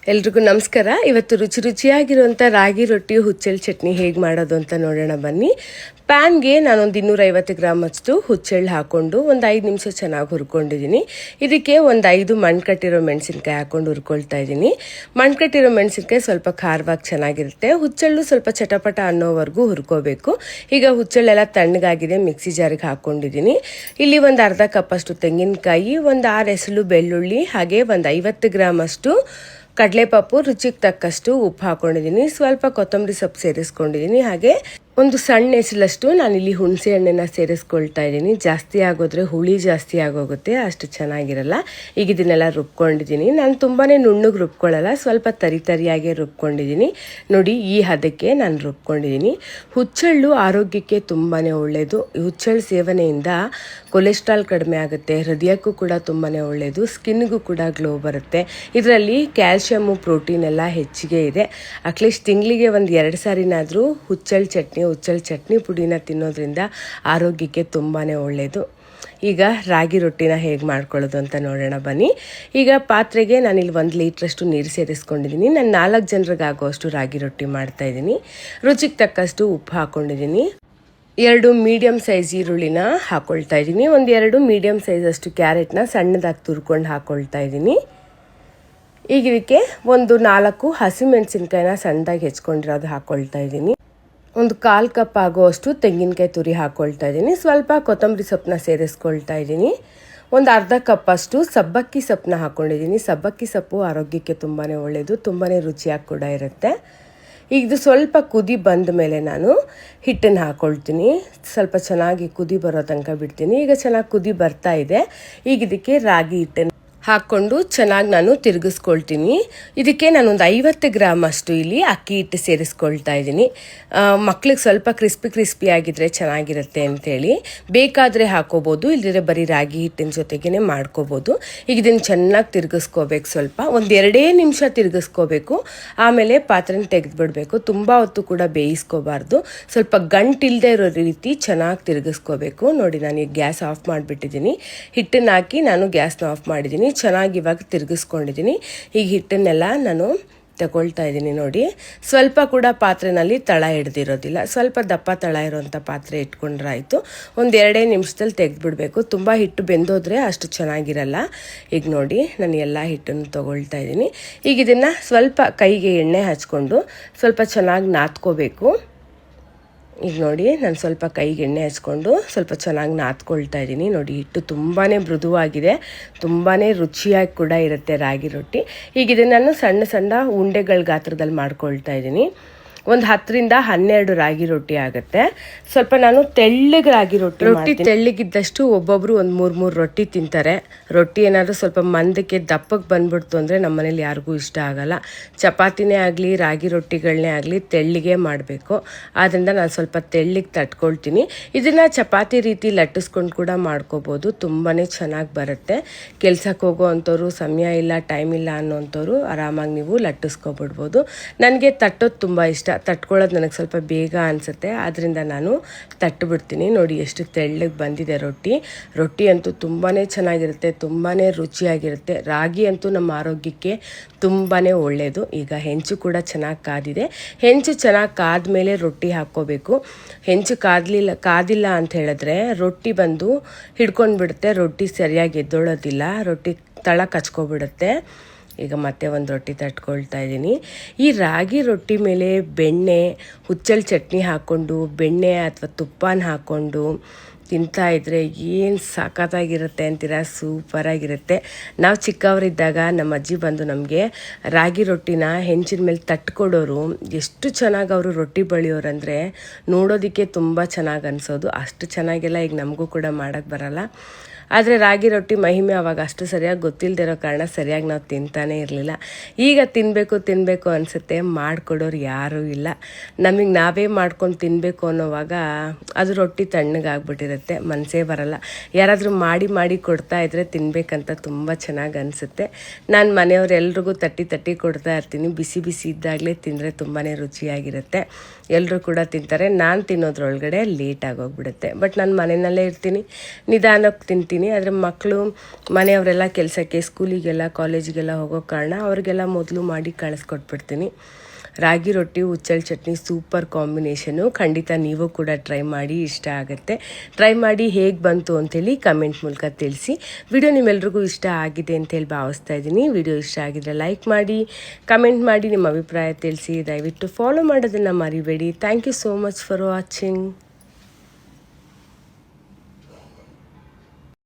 ಎಲ್ರಿಗೂ ನಮಸ್ಕಾರ. ಇವತ್ತು ರುಚಿಯಾಗಿರುವಂಥ ರಾಗಿ ರೊಟ್ಟಿ ಹುಚ್ಚೆಳ್ಳು ಚಟ್ನಿ ಹೇಗೆ ಮಾಡೋದು ಅಂತ ನೋಡೋಣ ಬನ್ನಿ. ಪ್ಯಾನ್ಗೆ ನಾನೊಂದು 250 ಗ್ರಾಮ್ ಅಷ್ಟು ಹುಚ್ಚೆಳ್ಳು ಹಾಕ್ಕೊಂಡು ಒಂದು 5 ನಿಮಿಷ ಚೆನ್ನಾಗಿ ಹುರ್ಕೊಂಡಿದ್ದೀನಿ. ಇದಕ್ಕೆ ಒಂದು 5 ಮಣ್ಣು ಕಟ್ಟಿರೋ ಮೆಣಸಿನ್ಕಾಯಿ ಹಾಕ್ಕೊಂಡು ಹುರ್ಕೊಳ್ತಾ ಇದ್ದೀನಿ. ಮಣ್ಣು ಕಟ್ಟಿರೋ ಮೆಣಸಿನ್ಕಾಯಿ ಸ್ವಲ್ಪ ಖಾರವಾಗಿ ಚೆನ್ನಾಗಿರುತ್ತೆ. ಹುಚ್ಚೆಳ್ಳು ಸ್ವಲ್ಪ ಚಟಪಟ ಅನ್ನೋವರೆಗೂ ಹುರ್ಕೋಬೇಕು. ಈಗ ಹುಚ್ಚೆಳ್ಳೆಲ್ಲ ತಣ್ಣಗಾಗಿದೆ, ಮಿಕ್ಸಿ ಜಾರಿಗೆ ಹಾಕ್ಕೊಂಡಿದ್ದೀನಿ. ಇಲ್ಲಿ ಒಂದು ಅರ್ಧ ಕಪ್ ಅಷ್ಟು ತೆಂಗಿನಕಾಯಿ, ಒಂದು 6 ಎಸಳು ಬೆಳ್ಳುಳ್ಳಿ, ಹಾಗೆ ಒಂದು 50 ಗ್ರಾಮ್ ಅಷ್ಟು ಕಡಲೆಪಪ್ಪು, ರುಚಿಗೆ ತಕ್ಕಷ್ಟು ಉಪ್ಪು ಹಾಕೊಂಡಿದ್ದೀನಿ. ಸ್ವಲ್ಪ ಕೊತ್ತಂಬರಿ ಸೊಪ್ಪು ಸೇರಿಸ್ಕೊಂಡಿದ್ದೀನಿ. ಹಾಗೆ ಒಂದು ಸಣ್ಣ ಎಸಲಷ್ಟು ನಾನಿಲ್ಲಿ ಹುಣಸೆ ಹಣ್ಣನ್ನು ಸೇರಿಸ್ಕೊಳ್ತಾ ಇದ್ದೀನಿ. ಜಾಸ್ತಿ ಆಗೋದ್ರೆ ಹುಳಿ ಜಾಸ್ತಿ ಆಗೋಗುತ್ತೆ, ಅಷ್ಟು ಚೆನ್ನಾಗಿರಲ್ಲ. ಈಗ ಇದನ್ನೆಲ್ಲ ರುಬ್ಕೊಂಡಿದ್ದೀನಿ. ನಾನು ತುಂಬಾ ನುಣ್ಣಗೆ ರುಬ್ಕೊಳ್ಳಲ್ಲ, ಸ್ವಲ್ಪ ತರಿಯಾಗಿ ರುಬ್ಕೊಂಡಿದ್ದೀನಿ. ನೋಡಿ, ಈ ಹದಕ್ಕೆ ನಾನು ರುಬ್ಕೊಂಡಿದ್ದೀನಿ. ಹುಚ್ಚೆಳ್ಳು ಆರೋಗ್ಯಕ್ಕೆ ತುಂಬಾ ಒಳ್ಳೆಯದು. ಹುಚ್ಚೆಳ್ಳು ಸೇವನೆಯಿಂದ ಕೊಲೆಸ್ಟ್ರಾಲ್ ಕಡಿಮೆ ಆಗುತ್ತೆ, ಹೃದಯಕ್ಕೂ ಕೂಡ ತುಂಬಾ ಒಳ್ಳೆಯದು, ಸ್ಕಿನ್ಗೂ ಕೂಡ ಗ್ಲೋ ಬರುತ್ತೆ. ಇದರಲ್ಲಿ ಕ್ಯಾಲ್ಶಿಯಮ್ಮು, ಪ್ರೋಟೀನ್ ಎಲ್ಲ ಹೆಚ್ಚಿಗೆ ಇದೆ. ಅಟ್ಲೀಸ್ಟ್ ತಿಂಗಳಿಗೆ ಒಂದು 2 ಸಾರಿನಾದರೂ ಹುಚ್ಚೆಳ್ಳು ಚಟ್ನಿ ಪುಡಿನ ತಿನ್ನೋದ್ರಿಂದ ಆರೋಗ್ಯಕ್ಕೆ ತುಂಬಾ ಒಳ್ಳೆಯದು. ಈಗ ರಾಗಿ ರೊಟ್ಟಿನ ಹೇಗೆ ಮಾಡ್ಕೊಳ್ಳೋದು ಅಂತ ನೋಡೋಣ ಬನ್ನಿ. ಈಗ ಪಾತ್ರೆಗೆ ನಾನಿಲ್ಲಿ 1 ಲೀಟ್ರಷ್ಟು ನೀರು ಸೇರಿಸ್ಕೊಂಡಿದ್ದೀನಿ. ನಾನು 4 ಜನರಿಗೆ ಆಗೋಷ್ಟು ರಾಗಿ ರೊಟ್ಟಿ ಮಾಡ್ತಾಯಿದ್ದೀನಿ. ರುಚಿಗೆ ತಕ್ಕಷ್ಟು ಉಪ್ಪು ಹಾಕ್ಕೊಂಡಿದ್ದೀನಿ. 2 ಮೀಡಿಯಮ್ ಸೈಜ್ ಈರುಳ್ಳಿನ ಹಾಕ್ಕೊಳ್ತಾ ಇದ್ದೀನಿ. ಒಂದು 2 ಮೀಡಿಯಮ್ ಸೈಜಷ್ಟು ಕ್ಯಾರೆಟ್ನ ಸಣ್ಣದಾಗಿ ತುರ್ಕೊಂಡು ಹಾಕ್ಕೊಳ್ತಾ ಇದ್ದೀನಿ. ಈಗ ಇದಕ್ಕೆ ಒಂದು 4 ಹಸಿಮೆಣಸಿನ್ಕಾಯಿನ ಸಣ್ಣದಾಗಿ ಹೆಚ್ಕೊಂಡಿರೋದು ಹಾಕ್ಕೊಳ್ತಾ ಇದ್ದೀನಿ. ಒಂದು 1/4 ಕಪ್ ಆಗುವಷ್ಟು ತೆಂಗಿನಕಾಯಿ ತುರಿ ಹಾಕ್ಕೊಳ್ತಾ ಇದ್ದೀನಿ. ಸ್ವಲ್ಪ ಕೊತ್ತಂಬರಿ ಸೊಪ್ಪನ್ನ ಸೇರಿಸ್ಕೊಳ್ತಾ ಇದ್ದೀನಿ. ಒಂದು ಅರ್ಧ ಕಪ್ ಅಷ್ಟು ಸಬ್ಬಕ್ಕಿ ಸೊಪ್ಪನ್ನ ಹಾಕ್ಕೊಂಡಿದ್ದೀನಿ. ಸಬ್ಬಕ್ಕಿ ಸೊಪ್ಪು ಆರೋಗ್ಯಕ್ಕೆ ತುಂಬಾ ಒಳ್ಳೆಯದು, ತುಂಬಾ ರುಚಿಯಾಗಿ ಕೂಡ ಇರುತ್ತೆ. ಈಗ ಇದು ಸ್ವಲ್ಪ ಕುದಿ ಬಂದ ಮೇಲೆ ನಾನು ಹಿಟ್ಟನ್ನು ಹಾಕ್ಕೊಳ್ತೀನಿ. ಸ್ವಲ್ಪ ಚೆನ್ನಾಗಿ ಕುದಿ ಬರೋ ತನಕ ಬಿಡ್ತೀನಿ. ಈಗ ಚೆನ್ನಾಗಿ ಕುದಿ ಬರ್ತಾ ಇದೆ. ಈಗ ಇದಕ್ಕೆ ರಾಗಿ ಹಿಟ್ಟನ್ನು ಹಾಕ್ಕೊಂಡು ಚೆನ್ನಾಗಿ ನಾನು ತಿರುಗಿಸ್ಕೊಳ್ತೀನಿ. ಇದಕ್ಕೆ ನಾನೊಂದು 50 ಗ್ರಾಮ್ ಅಷ್ಟು ಇಲ್ಲಿ ಅಕ್ಕಿ ಹಿಟ್ಟು ಸೇರಿಸ್ಕೊಳ್ತಾ ಇದ್ದೀನಿ. ಮಕ್ಳಿಗೆ ಸ್ವಲ್ಪ ಕ್ರಿಸ್ಪಿ ಆಗಿದ್ರೆ ಚೆನ್ನಾಗಿರುತ್ತೆ ಅಂತೇಳಿ ಬೇಕಾದರೆ ಹಾಕೋಬೋದು, ಇಲ್ಲದಿದ್ರೆ ಬರೀ ರಾಗಿ ಹಿಟ್ಟಿನ ಜೊತೆಗೇ ಮಾಡ್ಕೋಬೋದು. ಈಗ ಇದನ್ನು ಚೆನ್ನಾಗಿ ತಿರುಗಿಸ್ಕೋಬೇಕು. ಸ್ವಲ್ಪ ಒಂದು 2 ನಿಮಿಷ ತಿರುಗಿಸ್ಕೋಬೇಕು. ಆಮೇಲೆ ಪಾತ್ರೆನ ತೆಗೆದುಬಿಡಬೇಕು. ತುಂಬ ಹೊತ್ತು ಕೂಡ ಬೇಯಿಸ್ಕೋಬಾರ್ದು. ಸ್ವಲ್ಪ ಗಂಟಿಲ್ಲದೆ ಇರೋ ರೀತಿ ಚೆನ್ನಾಗಿ ತಿರುಗಿಸ್ಕೋಬೇಕು. ನೋಡಿ, ನಾನು ಈಗ ಗ್ಯಾಸ್ ಆಫ್ ಮಾಡಿಬಿಟ್ಟಿದ್ದೀನಿ. ಹಿಟ್ಟನ್ನು ಹಾಕಿ ನಾನು ಗ್ಯಾಸ್ನ ಆಫ್ ಮಾಡಿದ್ದೀನಿ. ಚೆನ್ನಾಗಿ ಇವಾಗ ತಿರುಗಿಸ್ಕೊಂಡಿದ್ದೀನಿ. ಈಗ ಹಿಟ್ಟನ್ನೆಲ್ಲ ನಾನು ತಗೊಳ್ತಾ ಇದ್ದೀನಿ. ನೋಡಿ, ಸ್ವಲ್ಪ ಕೂಡ ಪಾತ್ರೆನಲ್ಲಿ ತಳ ಹಿಡ್ದಿರೋದಿಲ್ಲ. ಸ್ವಲ್ಪ ದಪ್ಪ ತಳ ಇರೋವಂಥ ಪಾತ್ರೆ ಇಟ್ಕೊಂಡ್ರೆ ಆಯಿತು. ಒಂದು 2 ನಿಮಿಷದಲ್ಲಿ ತೆಗೆದುಬಿಡಬೇಕು. ತುಂಬ ಹಿಟ್ಟು ಬೆಂದೋದ್ರೆ ಅಷ್ಟು ಚೆನ್ನಾಗಿರಲ್ಲ. ಈಗ ನೋಡಿ, ನಾನು ಎಲ್ಲ ಹಿಟ್ಟನ್ನು ತೊಗೊಳ್ತಾ ಇದ್ದೀನಿ. ಈಗ ಇದನ್ನು ಸ್ವಲ್ಪ ಕೈಗೆ ಎಣ್ಣೆ ಹಚ್ಕೊಂಡು ಸ್ವಲ್ಪ ಚೆನ್ನಾಗಿ ನಾದ್ಕೋಬೇಕು. ಈಗ ನೋಡಿ, ನಾನು ಸ್ವಲ್ಪ ಕೈಗೆ ಎಣ್ಣೆ ಹಚ್ಕೊಂಡು ಸ್ವಲ್ಪ ಚೆನ್ನಾಗಿ ನಾದ್ಕೊಳ್ತಾ ಇದ್ದೀನಿ. ನೋಡಿ, ಹಿಟ್ಟು ತುಂಬಾ ಮೃದುವಾಗಿದೆ, ತುಂಬಾ ರುಚಿಯಾಗಿ ಕೂಡ ಇರುತ್ತೆ ರಾಗಿ ರೊಟ್ಟಿ. ಈಗ ಇದನ್ನು ನಾನು ಸಣ್ಣ ಉಂಡೆಗಳ ಗಾತ್ರದಲ್ಲಿ ಮಾಡ್ಕೊಳ್ತಾ ಇದ್ದೀನಿ. ಒಂದು 10 ರಿಂದ 12 ರಾಗಿ ರೊಟ್ಟಿ ಆಗುತ್ತೆ. ಸ್ವಲ್ಪ ನಾನು ತೆಳ್ಳಗೆ ರಾಗಿ ರೊಟ್ಟಿ ತೆಳ್ಳಗಿದ್ದಷ್ಟು ಒಬ್ಬೊಬ್ಬರು ಒಂದು 3 ರೊಟ್ಟಿ ತಿಂತಾರೆ. ರೊಟ್ಟಿ ಏನಾದರೂ ಸ್ವಲ್ಪ ಮಂದಕ್ಕೆ ದಪ್ಪಕ್ಕೆ ಬಂದ್ಬಿಡ್ತು ಅಂದರೆ ನಮ್ಮ ಮನೇಲಿ ಯಾರಿಗೂ ಇಷ್ಟ ಆಗಲ್ಲ. ಚಪಾತಿನೇ ಆಗಲಿ ರಾಗಿ ರೊಟ್ಟಿಗಳನ್ನೇ ಆಗಲಿ ತೆಳ್ಳಿಗೆ ಮಾಡಬೇಕು. ಆದ್ದರಿಂದ ನಾನು ಸ್ವಲ್ಪ ತೆಳ್ಳಿಗೆ ತಟ್ಕೊಳ್ತೀನಿ. ಇದನ್ನು ಚಪಾತಿ ರೀತಿ ಲಟ್ಟಿಸ್ಕೊಂಡು ಕೂಡ ಮಾಡ್ಕೋಬೋದು, ತುಂಬಾ ಚೆನ್ನಾಗಿ ಬರುತ್ತೆ. ಕೆಲ್ಸಕ್ಕೆ ಹೋಗೋ ಅಂಥವ್ರು, ಸಮಯ ಇಲ್ಲ, ಟೈಮ್ ಇಲ್ಲ ಅನ್ನೋಂಥವ್ರು ಆರಾಮಾಗಿ ನೀವು ಲಟ್ಟಿಸ್ಕೊಬಿಡ್ಬೋದು. ನನಗೆ ತಟ್ಟೋದು ತುಂಬ ಇಷ್ಟ. ತಟ್ಕೊಳ್ಳೋದು ನನಗೆ ಸ್ವಲ್ಪ ಬೇಗ ಅನಿಸುತ್ತೆ, ಆದ್ದರಿಂದ ನಾನು ತಟ್ಟಿಬಿಡ್ತೀನಿ. ನೋಡಿ, ಎಷ್ಟು ತೆಳ್ಳಗೆ ಬಂದಿದೆ ರೊಟ್ಟಿ ಅಂತೂ ತುಂಬಾ ಚೆನ್ನಾಗಿರುತ್ತೆ, ತುಂಬಾ ರುಚಿಯಾಗಿರುತ್ತೆ. ರಾಗಿ ಅಂತೂ ನಮ್ಮ ಆರೋಗ್ಯಕ್ಕೆ ತುಂಬಾ ಒಳ್ಳೆಯದು. ಈಗ ಹೆಂಚು ಕೂಡ ಚೆನ್ನಾಗಿ ಕಾದಿದೆ. ಹೆಂಚು ಚೆನ್ನಾಗಿ ಕಾದ ಮೇಲೆ ರೊಟ್ಟಿ ಹಾಕ್ಕೋಬೇಕು. ಹೆಂಚು ಕಾದಿಲ್ಲ ಅಂತ ಹೇಳಿದ್ರೆ ರೊಟ್ಟಿ ಬಂದು ಹಿಡ್ಕೊಂಡು ಬಿಡುತ್ತೆ, ರೊಟ್ಟಿ ಸರಿಯಾಗಿ ಎದ್ದೊಳ್ಳೋದಿಲ್ಲ, ರೊಟ್ಟಿ ತಳ ಕಚ್ಕೊಬಿಡುತ್ತೆ. ಈಗ ಮತ್ತೆ ಒಂದು ರೊಟ್ಟಿ ತಟ್ಕೊಳ್ತಾ ಇದ್ದೀನಿ. ಈ ರಾಗಿ ರೊಟ್ಟಿ ಮೇಲೆ ಬೆಣ್ಣೆ, ಹುಚ್ಚೆಳ್ಳು ಚಟ್ನಿ ಹಾಕ್ಕೊಂಡು ಬೆಣ್ಣೆ ಅಥವಾ ತುಪ್ಪನ ಹಾಕ್ಕೊಂಡು ತಿಂತಾಯಿದ್ರೆ ಏನು ಸಖತ್ತಾಗಿರುತ್ತೆ ಅಂತೀರ, ಸೂಪರಾಗಿರುತ್ತೆ. ನಾವು ಚಿಕ್ಕವರಿದ್ದಾಗ ನಮ್ಮ ಅಜ್ಜಿ ಬಂದು ನಮಗೆ ರಾಗಿ ರೊಟ್ಟಿನ ಹೆಂಚಿನ ಮೇಲೆ ತಟ್ಕೊಡೋರು. ಎಷ್ಟು ಚೆನ್ನಾಗಿ ಅವರು ರೊಟ್ಟಿ ಬಳಿಯೋರಂದರೆ ನೋಡೋದಕ್ಕೆ ತುಂಬ ಚೆನ್ನಾಗಿ ಅನಿಸೋದು. ಅಷ್ಟು ಚೆನ್ನಾಗೆಲ್ಲ ಈಗ ನಮಗೂ ಕೂಡ ಮಾಡೋಕ್ಕೆ ಬರಲ್ಲ. ಆದರೆ ರಾಗಿ ರೊಟ್ಟಿ ಮಹಿಮೆ ಆವಾಗ ಅಷ್ಟು ಸರಿಯಾಗಿ ಗೊತ್ತಿಲ್ಲದಿರೋ ಕಾರಣ ಸರಿಯಾಗಿ ನಾವು ತಿಂತಾನೇ ಇರಲಿಲ್ಲ. ಈಗ ತಿನ್ನಬೇಕು ಅನಿಸುತ್ತೆ, ಮಾಡಿಕೊಡೋರು ಯಾರೂ ಇಲ್ಲ. ನಮಗೆ ನಾವೇ ಮಾಡ್ಕೊಂಡು ತಿನ್ನಬೇಕು ಅನ್ನೋವಾಗ ಅದು ರೊಟ್ಟಿ ತಣ್ಣಗಾಗ್ಬಿಟ್ಟಿರುತ್ತೆ, ಮನಸ್ಸೇ ಬರಲ್ಲ. ಯಾರಾದರೂ ಮಾಡಿ ಕೊಡ್ತಾಯಿದ್ರೆ ತಿನ್ನಬೇಕಂತ ತುಂಬ ಚೆನ್ನಾಗಿ ಅನಿಸುತ್ತೆ. ನಾನು ಮನೆಯವರೆಲ್ರಿಗೂ ತಟ್ಟಿ ಕೊಡ್ತಾ ಇರ್ತೀನಿ. ಬಿಸಿ ಇದ್ದಾಗಲೇ ತಿಂದರೆ ತುಂಬಾ ರುಚಿಯಾಗಿರುತ್ತೆ. ಎಲ್ಲರೂ ಕೂಡ ತಿಂತಾರೆ. ನಾನು ತಿನ್ನೋದ್ರೊಳಗಡೆ ಲೇಟ್ ಆಗೋಗ್ಬಿಡುತ್ತೆ. ಬಟ್ ನಾನು ಮನೆಯಲ್ಲೇ ಇರ್ತೀನಿ, ನಿಧಾನಕ್ಕೆ ತಿಂತೀನಿ ಮಾಡ್ತೀನಿ. ಆದರೆ ಮಕ್ಕಳು ಮನೆಯವರೆಲ್ಲ ಕೆಲಸಕ್ಕೆ, ಸ್ಕೂಲಿಗೆಲ್ಲ, ಕಾಲೇಜಿಗೆಲ್ಲ ಹೋಗೋ ಕಾರಣ ಅವ್ರಿಗೆಲ್ಲ ಮೊದಲು ಮಾಡಿ ಕಳಿಸ್ಕೊಟ್ಬಿಡ್ತೀನಿ. ರಾಗಿ ರೊಟ್ಟಿ ಹುಚ್ಚೆಳ್ಳು ಚಟ್ನಿ ಸೂಪರ್ ಕಾಂಬಿನೇಷನು. ಖಂಡಿತ ನೀವು ಕೂಡ ಟ್ರೈ ಮಾಡಿ, ಇಷ್ಟ ಆಗುತ್ತೆ. ಟ್ರೈ ಮಾಡಿ ಹೇಗೆ ಬಂತು ಅಂತೇಳಿ ಕಮೆಂಟ್ ಮೂಲಕ ತಿಳಿಸಿ. ವಿಡಿಯೋ ನಿಮ್ಮೆಲ್ರಿಗೂ ಇಷ್ಟ ಆಗಿದೆ ಅಂತೇಳಿ ಭಾವಿಸ್ತಾ ಇದ್ದೀನಿ. ವಿಡಿಯೋ ಇಷ್ಟ ಆಗಿದ್ರೆ ಲೈಕ್ ಮಾಡಿ, ಕಮೆಂಟ್ ಮಾಡಿ, ನಿಮ್ಮ ಅಭಿಪ್ರಾಯ ತಿಳಿಸಿ. ದಯವಿಟ್ಟು ಫಾಲೋ ಮಾಡೋದನ್ನು ಮರಿಬೇಡಿ. Thank you so much for watching.